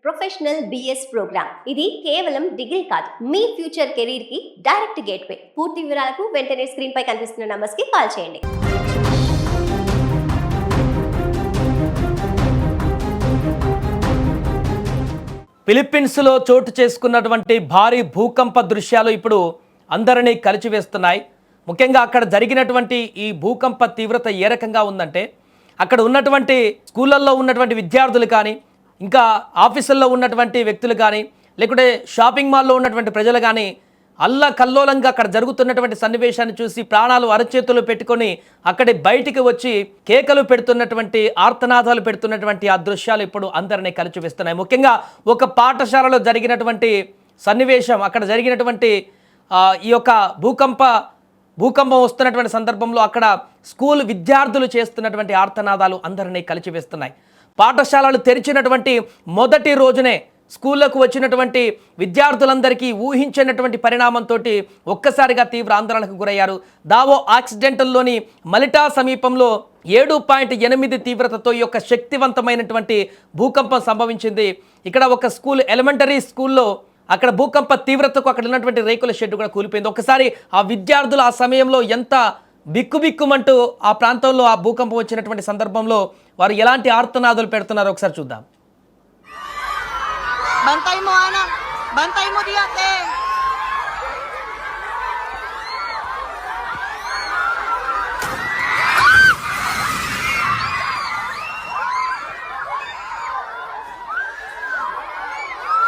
Professional BS programme ఇది కేవలం degree కాదు, మీ ఫ్యూచర్ కెరీర్ కి డైరెక్ట్ గేట్వే. పూర్తి వివరాలకు వెంటనే స్క్రీన్ పై కనిపిస్తున్న నంబర్స్ కి కాల్ చేయండి. ఫిలిప్పీన్స్లో చోటు చేసుకున్నటువంటి భారీ భూకంప దృశ్యాలు ఇప్పుడు అందరినీ కలిచివేస్తున్నాయి. ముఖ్యంగా అక్కడ జరిగినటువంటి ఈ భూకంప తీవ్రత ఏ రకంగా ఉందంటే, అక్కడ ఉన్నటువంటి స్కూళ్ళల్లో ఉన్నటువంటి విద్యార్థులు కానీ, ఇంకా ఆఫీసుల్లో ఉన్నటువంటి వ్యక్తులు కానీ, లేకుంటే షాపింగ్ మాల్లో ఉన్నటువంటి ప్రజలు కానీ అల్లకల్లోలంగా అక్కడ జరుగుతున్నటువంటి సన్నివేశాన్ని చూసి ప్రాణాలు అరచేతులు పెట్టుకొని అక్కడి బయటికి వచ్చి కేకలు పెడుతున్నటువంటి, ఆర్తనాదాలు పెడుతున్నటువంటి ఆ దృశ్యాలు ఇప్పుడు అందరినీ కలిచివేస్తున్నాయి. ముఖ్యంగా ఒక పాఠశాలలో జరిగినటువంటి సన్నివేశం, అక్కడ జరిగినటువంటి ఈ యొక్క భూకంపం వస్తున్నటువంటి సందర్భంలో అక్కడ స్కూల్ విద్యార్థులు చేస్తున్నటువంటి ఆర్తనాదాలు అందరినీ కలిచివేస్తున్నాయి. పాఠశాలలు తెరిచినటువంటి మొదటి రోజునే స్కూళ్లకు వచ్చినటువంటి విద్యార్థులందరికీ ఊహించినటువంటి పరిణామంతో ఒక్కసారిగా తీవ్ర ఆందోళనకు గురయ్యారు. దావో ఆక్సిడెంటల్లోని మలిటా సమీపంలో 7.8 తీవ్రతతో ఈ యొక్క శక్తివంతమైనటువంటి భూకంపం సంభవించింది. ఇక్కడ ఒక స్కూల్, ఎలిమెంటరీ స్కూల్లో అక్కడ భూకంప తీవ్రతకు అక్కడ ఉన్నటువంటి రేకుల షెడ్ కూడా కూలిపోయింది. ఒకసారి ఆ విద్యార్థులు ఆ సమయంలో ఎంత బిక్కుబిక్కుమంటూ ఆ ప్రాంతంలో ఆ భూకంపం వచ్చినటువంటి సందర్భంలో వారు ఎలాంటి ఆర్తనాదాలు పెడుతున్నారో ఒకసారి చూద్దాం. Bantay mo, anak. Bantay mo, Diate.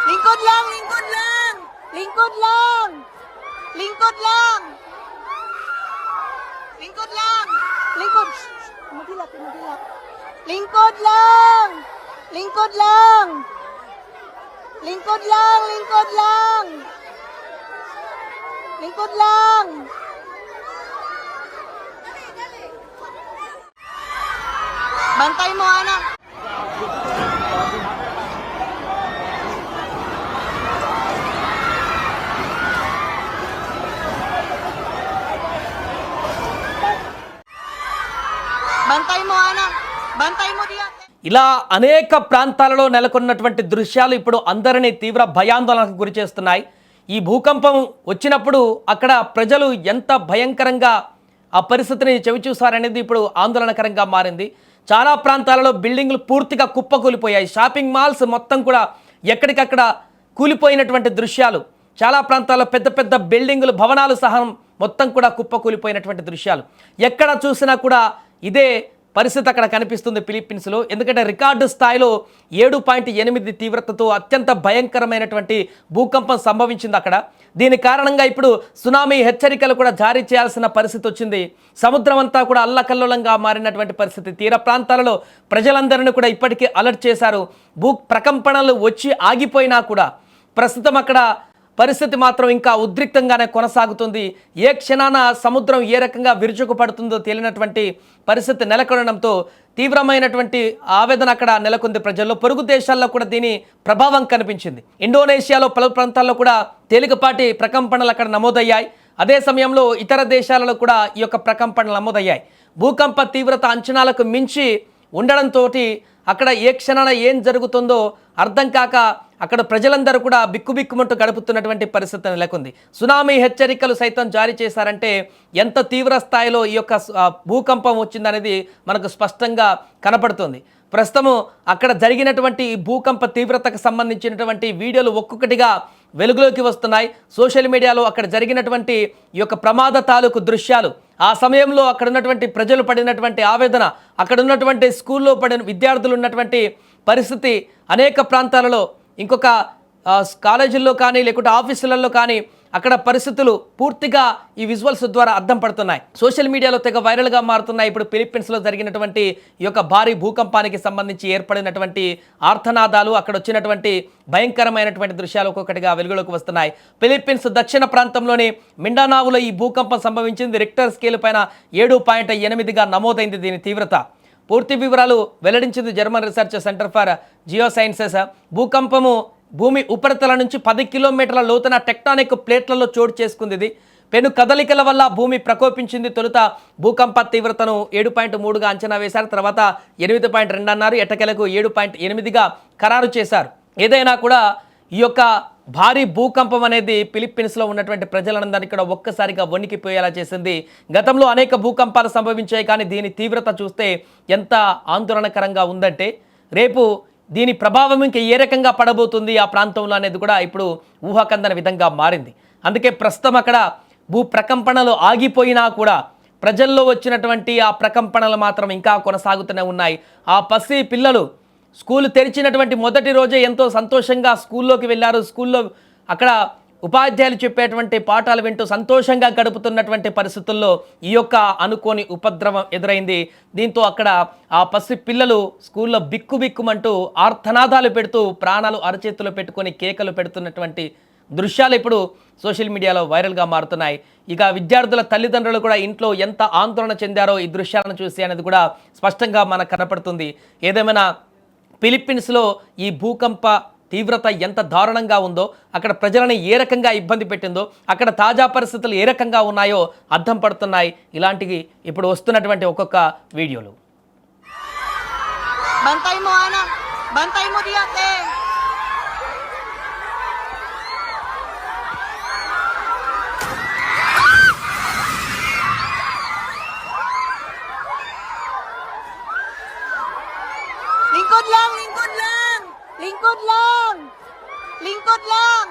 Lingkod lang, lingkod lang. Lingkod lang. Lingkod lang. Lingkod lang. Lingkod. Magilap, magilap. Lingkod lang. Lingkod lang. Lingkod lang, lingkod lang. Lingkod lang. Bantay mo, anak. Bantay mo, anak. Bantay mo diyan. ఇలా అనేక ప్రాంతాలలో నెలకొన్నటువంటి దృశ్యాలు ఇప్పుడు అందరినీ తీవ్ర భయాందోళనకు గురి చేస్తున్నాయి. ఈ భూకంపం వచ్చినప్పుడు అక్కడ ప్రజలు ఎంత భయంకరంగా ఆ పరిస్థితిని చవిచూసారనేది ఇప్పుడు ఆందోళనకరంగా మారింది. చాలా ప్రాంతాలలో బిల్డింగ్లు పూర్తిగా కుప్పకూలిపోయాయి. షాపింగ్ మాల్స్ మొత్తం కూడా ఎక్కడికక్కడ కూలిపోయినటువంటి దృశ్యాలు, చాలా ప్రాంతాల్లో పెద్ద పెద్ద బిల్డింగులు, భవనాలు సహా మొత్తం కూడా కుప్పకూలిపోయినటువంటి దృశ్యాలు. ఎక్కడ చూసినా కూడా ఇదే పరిస్థితి అక్కడ కనిపిస్తుంది ఫిలిప్పీన్స్లో. ఎందుకంటే రికార్డు స్థాయిలో 7.8 తీవ్రతతో అత్యంత భయంకరమైనటువంటి భూకంపం సంభవించింది అక్కడ. దీని కారణంగా ఇప్పుడు సునామీ హెచ్చరికలు కూడా జారీ చేయాల్సిన పరిస్థితి వచ్చింది. సముద్రం అంతా కూడా అల్లకల్లోలంగా మారినటువంటి పరిస్థితి. తీర ప్రాంతాలలో ప్రజలందరినీ కూడా ఇప్పటికీ అలర్ట్ చేశారు. ప్రకంపనలు వచ్చి ఆగిపోయినా కూడా ప్రస్తుతం అక్కడ పరిస్థితి మాత్రం ఇంకా ఉద్రిక్తంగానే కొనసాగుతుంది. ఏ క్షణాన సముద్రం ఏ రకంగా విరుచుకుపడుతుందో తెలియనటువంటి పరిస్థితి నెలకొనడంతో తీవ్రమైనటువంటి ఆవేదన అక్కడ నెలకొంది ప్రజల్లో. పొరుగు దేశాల్లో కూడా దీని ప్రభావం కనిపించింది. ఇండోనేషియాలో పలు ప్రాంతాల్లో కూడా తేలికపాటి ప్రకంపనలు అక్కడ నమోదయ్యాయి. అదే సమయంలో ఇతర దేశాలలో కూడా ఈ యొక్క ప్రకంపనలు నమోదయ్యాయి. భూకంప తీవ్రత అంచనాలకు మించి ఉండడంతో అక్కడ ఏ క్షణాన ఏం జరుగుతుందో అర్థం కాక అక్కడ ప్రజలందరూ కూడా బిక్కుబిక్కుమంటూ గడుపుతున్నటువంటి పరిస్థితి నెలకొంది. సునామీ హెచ్చరికలు సైతం జారీ చేశారంటే ఎంత తీవ్ర స్థాయిలో ఈ యొక్క భూకంపం వచ్చిందనేది మనకు స్పష్టంగా కనపడుతుంది. ప్రస్తుతం అక్కడ జరిగినటువంటి ఈ భూకంప తీవ్రతకు సంబంధించినటువంటి వీడియోలు ఒక్కొక్కటిగా వెలుగులోకి వస్తున్నాయి. సోషల్ మీడియాలో అక్కడ జరిగినటువంటి ఈ యొక్క ప్రమాద తాలూకు దృశ్యాలు, ఆ సమయంలో అక్కడ ఉన్నటువంటి ప్రజలు పడినటువంటి ఆవేదన, అక్కడ ఉన్నటువంటి స్కూల్లో పడిన విద్యార్థులు ఉన్నటువంటి పరిస్థితి, అనేక ప్రాంతాలలో ఇంకొక కాలేజీల్లో కానీ లేకుంటే ఆఫీసులలో కానీ అక్కడ పరిస్థితులు పూర్తిగా ఈ విజువల్స్ ద్వారా అర్థం పడుతున్నాయి. సోషల్ మీడియాలో తెగ వైరల్గా మారుతున్నాయి. ఇప్పుడు ఫిలిప్పీన్స్లో జరిగినటువంటి ఈ యొక్క భారీ భూకంపానికి సంబంధించి ఏర్పడినటువంటి ఆర్తనాదాలు, అక్కడ వచ్చినటువంటి భయంకరమైనటువంటి దృశ్యాలు ఒక్కొక్కటిగా వెలుగులోకి వస్తున్నాయి. ఫిలిప్పీన్స్ దక్షిణ ప్రాంతంలోని మిండానావులో ఈ భూకంపం సంభవించింది. రిక్టర్ స్కేల్ పైన 7.8గా నమోదైంది దీని తీవ్రత. పూర్తి వివరాలు వెల్లడించింది German research centre for geosciences. భూకంపము భూమి ఉపరితల నుంచి 10 కిలోమీటర్ల లోతున టెక్టానిక్ ప్లేట్లలో చోటు చేసుకుంది. ఇది పెను కదలికల వల్ల భూమి ప్రకోపించింది. తొలుత భూకంప తీవ్రతను 7.3గా అంచనా వేశారు. తర్వాత 8.2 అన్నారు. ఎట్టకేలకు 7.8గా ఖరారు చేశారు. ఏదైనా కూడా ఈ యొక్క భారీ భూకంపం అనేది ఫిలిప్పీన్స్లో ఉన్నటువంటి ప్రజలందరినీ కూడా ఒక్కసారిగా వణికిపోయేలా చేసింది. గతంలో అనేక భూకంపాలు సంభవించాయి, కానీ దీని తీవ్రత చూస్తే ఎంత ఆందోళనకరంగా ఉందంటే రేపు దీని ప్రభావం ఇంకా ఏ రకంగా పడబోతుంది ఆ ప్రాంతంలో అనేది కూడా ఇప్పుడు ఊహాకందని విధంగా మారింది. అందుకే ప్రస్తుతం అక్కడ భూ ప్రకంపనలు ఆగిపోయినా కూడా ప్రజల్లో వచ్చినటువంటి ఆ ప్రకంపనలు మాత్రం ఇంకా కొనసాగుతూనే ఉన్నాయి. ఆ పసి పిల్లలు స్కూల్ తెరిచినటువంటి మొదటి రోజే ఎంతో సంతోషంగా స్కూల్లోకి వెళ్ళారు. స్కూల్లో అక్కడ ఉపాధ్యాయులు చెప్పేటువంటి పాఠాలు వింటూ సంతోషంగా గడుపుతున్నటువంటి పరిస్థితుల్లో ఈ యొక్క అనుకోని ఉపద్రవం ఎదురైంది. దీంతో అక్కడ ఆ పసి పిల్లలు స్కూల్లో బిక్కుబిక్కుమంటూ ఆర్తనాదాలు పెడుతూ ప్రాణాలు అరచేతులు పెట్టుకొని కేకలు పెడుతున్నటువంటి దృశ్యాలు ఇప్పుడు సోషల్ మీడియాలో వైరల్గా మారుతున్నాయి. ఇక విద్యార్థుల తల్లిదండ్రులు కూడా ఇంట్లో ఎంత ఆందోళన చెందారో ఈ దృశ్యాలను చూసి అనేది కూడా స్పష్టంగా మనకు కనపడుతుంది. ఏదేమైనా ఫిలిప్పీన్స్లో ఈ భూకంప తీవ్రత ఎంత దారుణంగా ఉందో, అక్కడ ప్రజలను ఏ రకంగా ఇబ్బంది పెట్టిందో, అక్కడ తాజా పరిస్థితులు ఏ రకంగా ఉన్నాయో అర్థం పడుతున్నాయి ఇలాంటివి ఇప్పుడు వస్తున్నటువంటి ఒక్కొక్క వీడియోలు. Bantay mo, anak. Bantay mo di ate. Lingkod lang, lingkod lang. Lingkod lang. Lingkod lang.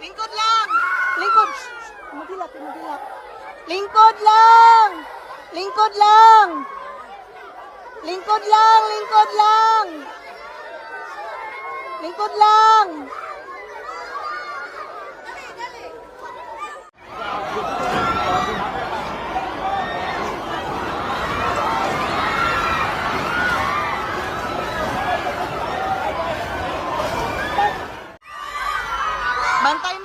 Lingkod lang. Lingkod. Magilak, magilak. Lingkod lang. Lingkod lang. Lingkod lang, lingkod lang. Lingkod lang. Bantay mo.